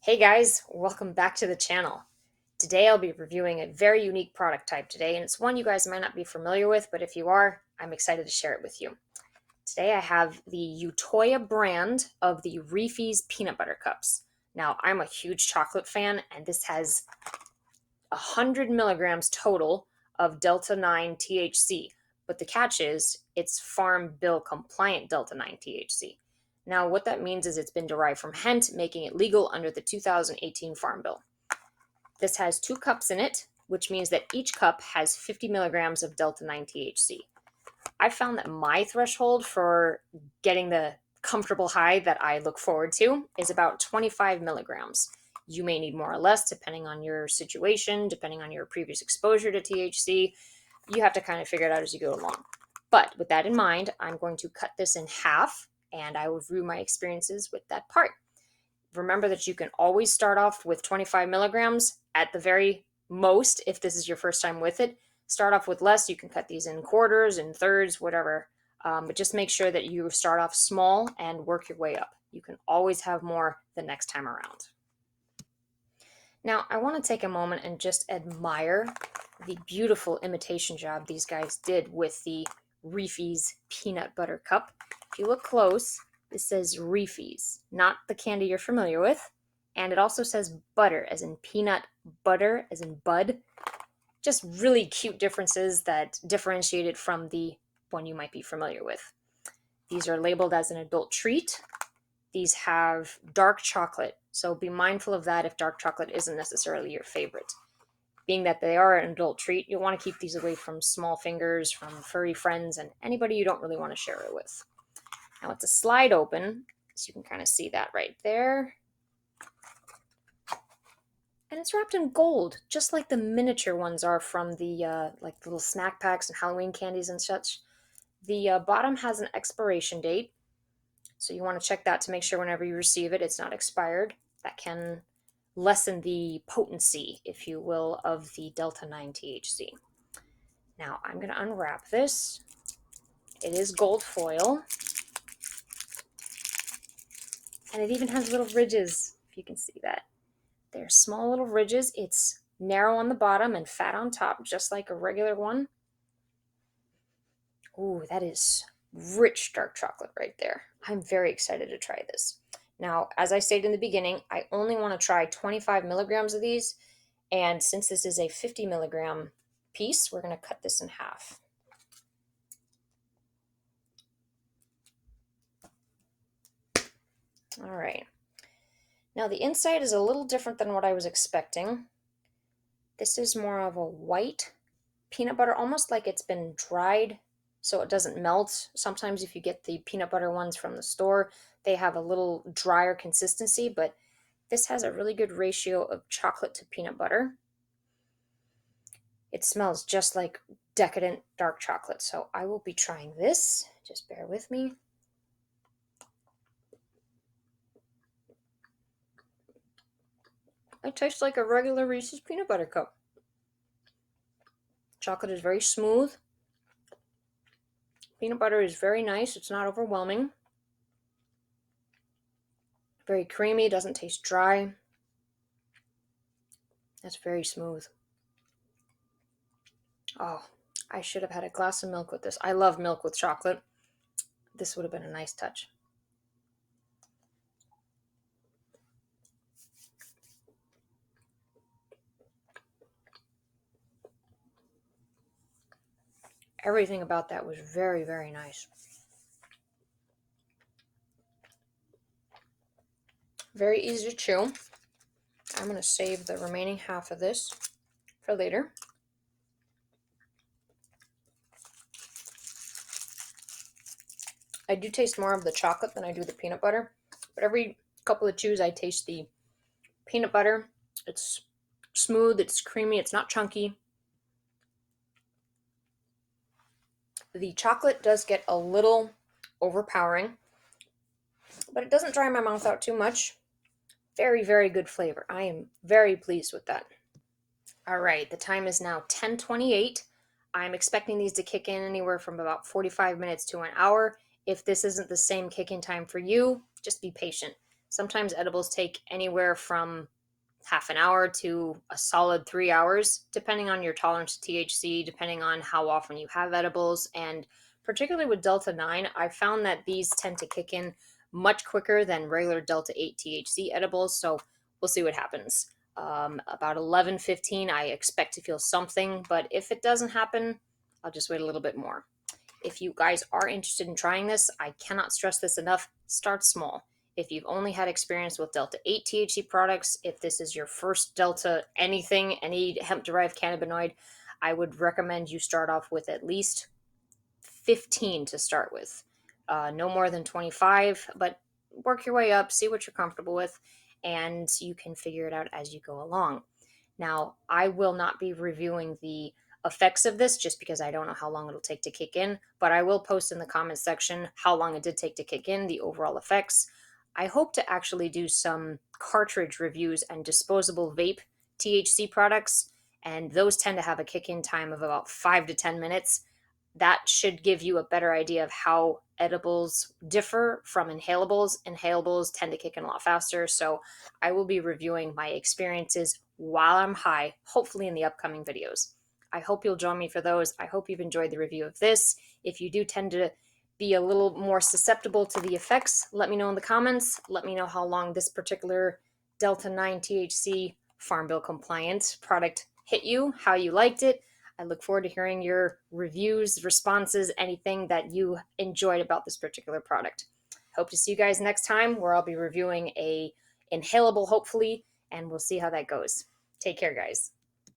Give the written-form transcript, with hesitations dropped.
Hey guys, welcome back to the channel. Today I'll be reviewing a very unique product type today, and it's one you guys might not be familiar with, but if you are, I'm excited to share it with you. Today I have the Utoya brand of the Reefies peanut butter cups. Now, I'm a huge chocolate fan, and this has 100 milligrams total of Delta 9 THC, but the catch is it's Farm Bill compliant Delta 9 THC. Now, what that means is it's been derived from hemp, making it legal under the 2018 Farm Bill. This has 2 cups in it, which means that each cup has 50 milligrams of Delta 9 THC. I found that my threshold for getting the comfortable high that I look forward to is about 25 milligrams. You may need more or less depending on your situation, depending on your previous exposure to THC. You have to kind of figure it out as you go along. But with that in mind, I'm going to cut this in half and I will review my experiences with that part. Remember that you can always start off with 25 milligrams at the very most if this is your first time with it. Start off with less. You can cut these in quarters and thirds, whatever. But just make sure that you start off small and work your way up. You can always have more the next time around. Now, I want to take a moment and just admire the beautiful imitation job these guys did with the Reefies peanut butter cup. If you look close, it says Reefies, not the candy you're familiar with. And it also says butter, as in peanut butter, as in bud. Just really cute differences that differentiate it from the one you might be familiar with. These are labeled as an adult treat. These have dark chocolate, so be mindful of that if dark chocolate isn't necessarily your favorite. Being that they are an adult treat, you'll want to keep these away from small fingers, from furry friends, and anybody you don't really want to share it with. Now it's a slide open, so you can kind of see that right there. And it's wrapped in gold, just like the miniature ones are from the like little snack packs and Halloween candies and such. The bottom has an expiration date, so you want to check that to make sure whenever you receive it, it's not expired. That can lessen the potency, if you will, of the Delta 9 THC. Now I'm going to unwrap this. It is gold foil. And it even has little ridges, if you can see that. They're small little ridges. It's narrow on the bottom and fat on top, just like a regular one. Ooh, that is rich dark chocolate right there. I'm very excited to try this. Now, as I stated in the beginning, I only want to try 25 milligrams of these. And since this is a 50 milligram piece, we're going to cut this in half. All right. Now, the inside is a little different than what I was expecting. This is more of a white peanut butter, almost like it's been dried so it doesn't melt. Sometimes if you get the peanut butter ones from the store, they have a little drier consistency, but this has a really good ratio of chocolate to peanut butter. It smells just like decadent dark chocolate, so I will be trying this. Just bear with me. It tastes like a regular Reese's peanut butter cup. Chocolate is very smooth. Peanut butter is very nice. It's not overwhelming. Very creamy, doesn't taste dry. That's very smooth. Oh, I should have had a glass of milk with this. I love milk with chocolate. This would have been a nice touch. Everything about that was very, very nice. Very easy to chew. I'm going to save the remaining half of this for later. I do taste more of the chocolate than I do the peanut butter, but every couple of chews I taste the peanut butter. It's smooth, it's creamy, it's not chunky. The chocolate does get a little overpowering, but it doesn't dry my mouth out too much. Very, very good flavor. I am very pleased with that. All right, the time is now 10:28. I'm expecting these to kick in anywhere from about 45 minutes to an hour. If this isn't the same kick-in time for you, just be patient. Sometimes edibles take anywhere from half an hour to a solid 3 hours, depending on your tolerance to THC, depending on how often you have edibles. And particularly with Delta 9, I found that these tend to kick in much quicker than regular Delta 8 THC edibles. So we'll see what happens. About 11:15, I expect to feel something, but if it doesn't happen, I'll just wait a little bit more. If you guys are interested in trying this, I cannot stress this enough. Start small. If you've only had experience with Delta 8 THC products, if this is your first Delta anything, any hemp derived cannabinoid, I would recommend you start off with at least 15 to start with. No more than 25, but work your way up, see what you're comfortable with, and you can figure it out as you go along. Now, I will not be reviewing the effects of this just because I don't know how long it'll take to kick in, but I will post in the comments section how long it did take to kick in, the overall effects. I hope to actually do some cartridge reviews and disposable vape THC products, and those tend to have a kick in time of about 5 to 10 minutes. That should give you a better idea of how edibles differ from inhalables. Inhalables tend to kick in a lot faster. So I will be reviewing my experiences while I'm high, hopefully in the upcoming videos. I hope you'll join me for those. I hope you've enjoyed the review of this. If you do tend to be a little more susceptible to the effects, let me know in the comments. Let me know how long this particular Delta 9 THC Farm Bill compliant product hit you, how you liked it. I look forward to hearing your reviews, responses, anything that you enjoyed about this particular product. Hope to see you guys next time where I'll be reviewing a inhalable, hopefully, and we'll see how that goes. Take care, guys.